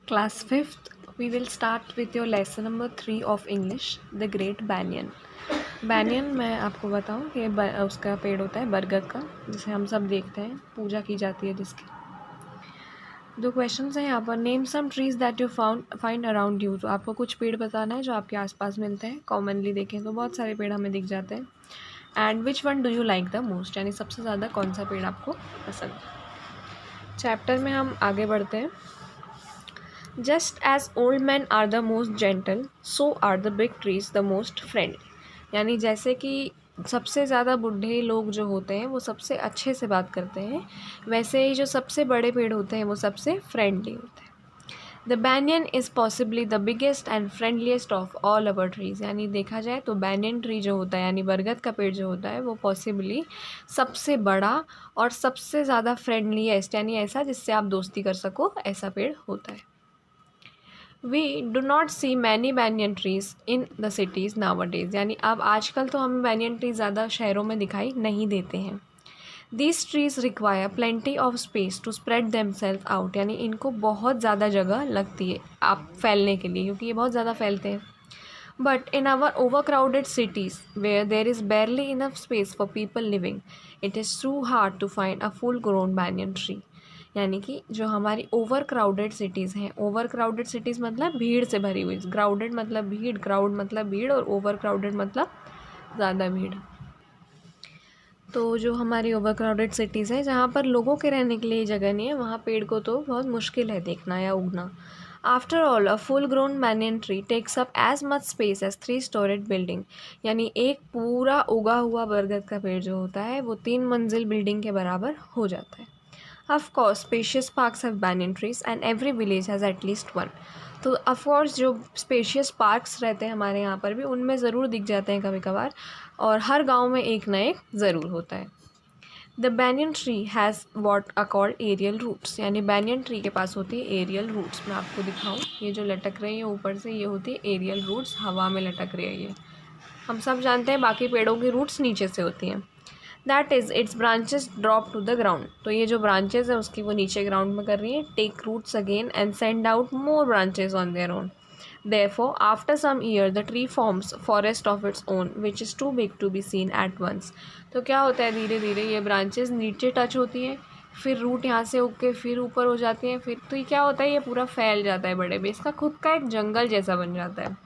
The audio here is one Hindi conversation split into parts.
Class 5th, we will start with your lesson number 3 of English, The Great Banyan. Banyan मैं आपको बताऊँ कि उसका पेड़ होता है बरगद का, जिसे हम सब देखते हैं, पूजा की जाती है जिसकी। दो क्वेश्चंस हैं यहाँ पर। Name some trees that you find around you. तो आपको कुछ पेड़ बताना है जो आपके आसपास मिलते हैं। कॉमनली देखें तो बहुत सारे पेड़ हमें दिख जाते हैं। And which one do you like the most, यानी सबसे ज़्यादा कौन सा पेड़ आपको पसंद है। चैप्टर में हम आगे बढ़ते हैं। Just as old men are the most gentle, so are the big trees the most friendly. यानी जैसे कि सबसे ज़्यादा बूढ़े लोग जो होते हैं वो सबसे अच्छे से बात करते हैं, वैसे ही जो सबसे बड़े पेड़ होते हैं वो सबसे फ्रेंडली होते हैं। The banyan is possibly the biggest and फ्रेंडलीस्ट of all our trees. यानी देखा जाए तो बैनियन ट्री जो होता है, यानी बरगद का पेड़ जो होता है, वो पॉसिबली सबसे बड़ा और सबसे ज़्यादा फ्रेंडलीएस्ट, यानी ऐसा जिससे आप दोस्ती कर सको, ऐसा पेड़ होता है। We do not see many banyan trees in the cities nowadays. यानी अब आजकल तो हमें बैनियन ट्री ज़्यादा शहरों में दिखाई नहीं देते हैं। These trees require plenty of space to spread themselves out. यानी इनको बहुत ज़्यादा जगह लगती है आप फैलने के लिए, क्योंकि ये बहुत ज़्यादा फैलते हैं। But in our overcrowded cities where there is barely enough space for people living, it is too hard to find a full grown banyan tree. यानी कि जो हमारी ओवर क्राउडेड सिटीज़ हैं, ओवर क्राउडेड सिटीज़ मतलब भीड़ से भरी हुई, क्राउडेड मतलब भीड़, क्राउड मतलब भीड़, और ओवर क्राउडेड मतलब ज़्यादा भीड़। तो जो हमारी ओवर क्राउडेड सिटीज़ है जहाँ पर लोगों के रहने के लिए जगह नहीं है, वहाँ पेड़ को तो बहुत मुश्किल है देखना या उगना। After all a full grown banyan tree takes up as much space as 3 storeyed building. यानी एक पूरा उगा हुआ बरगद का पेड़ जो होता है वो 3 मंजिल बिल्डिंग के बराबर हो जाता है। Of course, spacious parks have banyan trees and every village has at least one. तो ऑफकोर्स जो स्पेशियस पार्क्स रहते हैं हमारे यहाँ पर भी, उनमें ज़रूर दिख जाते हैं कभी कभार, और हर गांव में एक ना एक ज़रूर होता है। The banyan tree has what are called aerial roots. यानी बैनियन ट्री के पास होती है एरियल रूट्स। मैं आपको दिखाऊँ, ये जो लटक रही है ऊपर से, ये होती है एरियल रूट्स, हवा में लटक रही है ये। हम सब जानते हैं बाकी पेड़ों की रूट्स नीचे से होती हैं। That is its branches drop to the ground. तो ये जो ब्रांचेस है उसकी वो नीचे ग्राउंड में कर रही है, take roots again and send out more branches on their own. Therefore, after some year, the tree forms forest of its own, which is too big to be seen at once. तो क्या होता है, धीरे धीरे ये ब्रांचेस नीचे टच होती हैं, फिर रूट यहाँ से उग के फिर ऊपर हो जाती हैं, फिर तो ये क्या होता है, ये पूरा फैल जाता है बड़े बेस का, खुद का एक जंगल जैसा बन जाता है,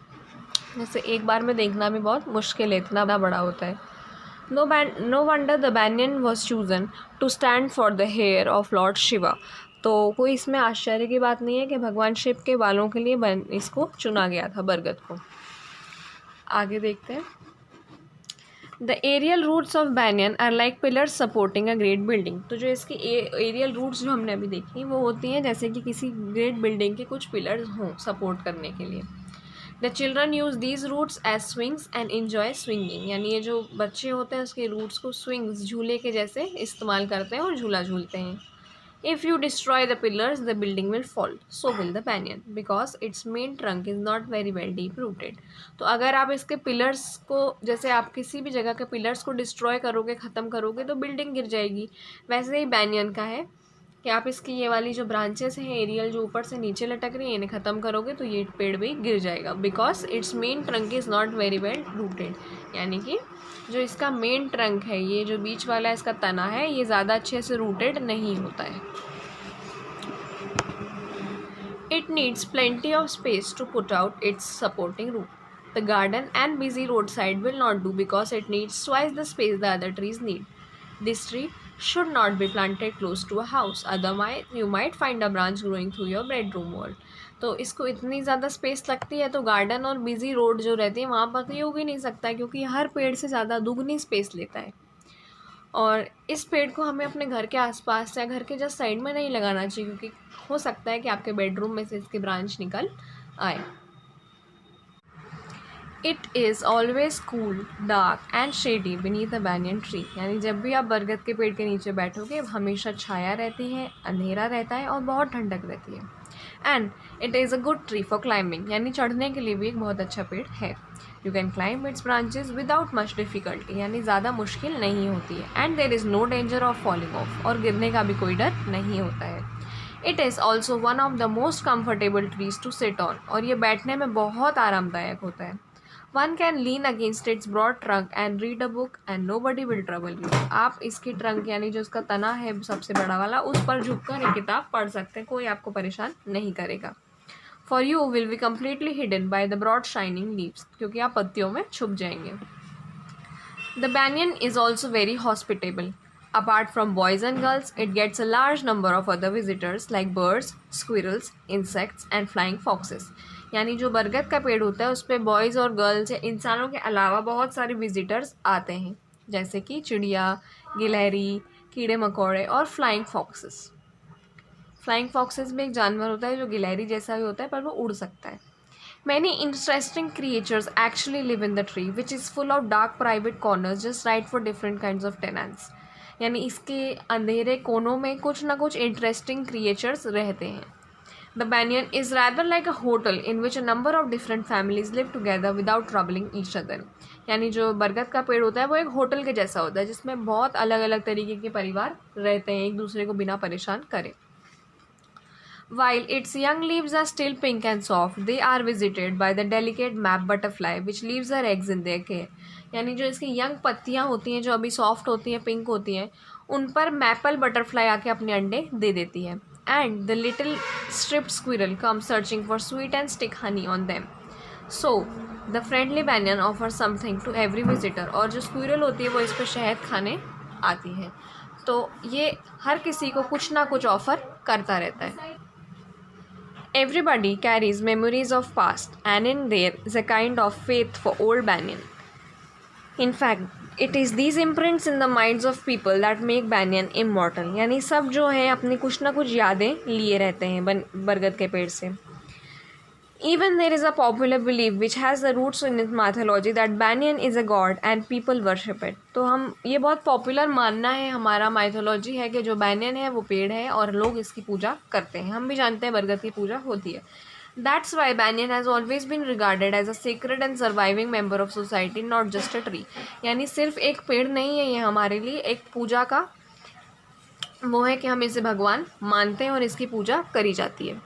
जैसे एक बार में देखना भी बहुत मुश्किल है, इतना बड़ा होता है। No wonder the banyan was chosen to stand for the hair of Lord Shiva. तो कोई इसमें आश्चर्य की बात नहीं है कि भगवान शिव के बालों के लिए इसको चुना गया था, बरगद को। आगे देखते हैं। The aerial roots of banyan are like pillars supporting a great building. तो जो इसकी एरियल रूट्स जो हमने अभी देखी वो होती हैं जैसे कि किसी ग्रेट बिल्डिंग के कुछ पिलर्स हों सपोर्ट करने के लिए। The children use these roots as swings and enjoy swinging. यानी ये जो बच्चे होते हैं उसके रूट्स को स्विंग्स, झूले के जैसे इस्तेमाल करते हैं और झूला झूलते हैं। If you destroy the pillars the building will fall, so will the banyan, because it's main trunk is not very well deep rooted. तो अगर आप इसके पिलर्स को, जैसे आप किसी भी जगह के पिलर्स को डिस्ट्रॉय करोगे, ख़त्म करोगे, तो बिल्डिंग गिर जाएगी। वैसे ही बैनियन का है कि आप इसकी ये वाली जो ब्रांचेस हैं एरियल जो ऊपर से नीचे लटक रही है, इन्हें ख़त्म करोगे तो ये पेड़ भी गिर जाएगा, because it's main trunk is not very well rooted. यानी कि जो इसका मेन ट्रंक है, ये जो बीच वाला इसका तना है, ये ज़्यादा अच्छे से रूटेड नहीं होता है। It needs plenty of space to put out its supporting root. The garden and busy road side will not do because it needs twice the space the other trees need. This tree should not be planted close to a house, otherwise you might find a branch growing through your bedroom wall. तो इसको इतनी ज़्यादा स्पेस लगती है तो गार्डन और बिजी रोड जो रहती है वहाँ पर तो ये उग ही नहीं सकता है, क्योंकि हर पेड़ से ज़्यादा दुगनी स्पेस लेता है। और इस पेड़ को हमें अपने घर के आसपास या घर के जस्ट साइड में नहीं लगाना चाहिए, क्योंकि हो सकता है कि आपके बेडरूम में से इसकी ब्रांच निकल आए। It is always cool, dark and shady beneath the banyan tree. यानी जब भी आप बरगद के पेड़ के नीचे बैठोगे हमेशा छाया रहती है, अंधेरा रहता है और बहुत ठंडक रहती है। And it is a good tree for climbing. यानी चढ़ने के लिए भी एक बहुत अच्छा पेड़ है। You can climb its branches without much difficulty. यानी ज़्यादा मुश्किल नहीं होती है। And there is no danger of falling off, और गिरने का भी कोई डर नहीं होता है। It is also one of the most comfortable trees to sit on, और ये बैठने में बहुत आरामदायक होता है। One can lean against its broad trunk and read a book and nobody will trouble you. आप इसकी ट्रंक यानी जो इसका तना है सबसे बड़ा वाला, उस पर झुककर एक किताब पढ़ सकते हैं, कोई आपको परेशान नहीं करेगा। For you will be completely hidden by the broad shining leaves, क्योंकि आप पत्तियों में छुप जाएंगे। The banyan is also very hospitable. Apart from boys and girls, it gets a large number of other visitors like birds, squirrels, insects and flying foxes. यानी जो बरगद का पेड़ होता है उस पर बॉयज़ और गर्ल्स या इंसानों के अलावा बहुत सारे विजिटर्स आते हैं, जैसे कि चिड़िया, गिलहरी, कीड़े मकोड़े और फ्लाइंग फॉक्सेस। फ्लाइंग फॉक्सेस भी एक जानवर होता है जो गिलहरी जैसा ही होता है पर वो उड़ सकता है। Many interesting creatures actually live in the tree, which is full of dark private corners just right for different kinds of tenants. यानी इसके अंधेरे कोनों में कुछ ना कुछ इंटरेस्टिंग क्रिएचर्स रहते हैं। The banyan is rather like a hotel in which a number of different families live together without troubling each other. यानी जो बरगद का पेड़ होता है वो एक होटल के जैसा होता है जिसमें बहुत अलग अलग तरीके के परिवार रहते हैं एक दूसरे को बिना परेशान करे। While its young leaves are still pink and soft, they are visited by the delicate map butterfly which leaves her eggs in their care. यानी जो इसकी यंग पत्तियाँ होती हैं जो अभी सॉफ्ट होती हैं, पिंक होती हैं, उन पर मैपल बटरफ्लाई आके अपने अंडे दे देती है। And the little striped squirrel come searching for sweet and stick honey on them. So the friendly banyan offer something to every visitor. और जो स्क्विरल होती है वो इस पर शहद खाने आती है, तो ये हर किसी को कुछ ना कुछ ऑफ़र करता रहता है। Everybody carries memories of past, and in there is a kind of faith for old banyan. In fact, it is these imprints in the minds of people that make banyan immortal. यानी सब जो है अपनी कुछ ना कुछ यादें लिए रहते हैं बरगद के पेड़ से। Even there is a popular belief which has the roots in its mythology that banyan is a god and people worship it. तो हम ये बहुत पॉपुलर मानना है, हमारा माइथोलॉजी है कि जो banyan है वो पेड़ है और लोग इसकी पूजा करते हैं। हम भी जानते हैं बरगद की पूजा होती है। That's why banyan has always been regarded as a sacred and surviving member of society, not just a tree. यानी सिर्फ एक पेड़ नहीं है ये हमारे लिए एक पूजा का वो है कि हम इसे भगवान मानते हैं और इसकी पूजा करी जाती है।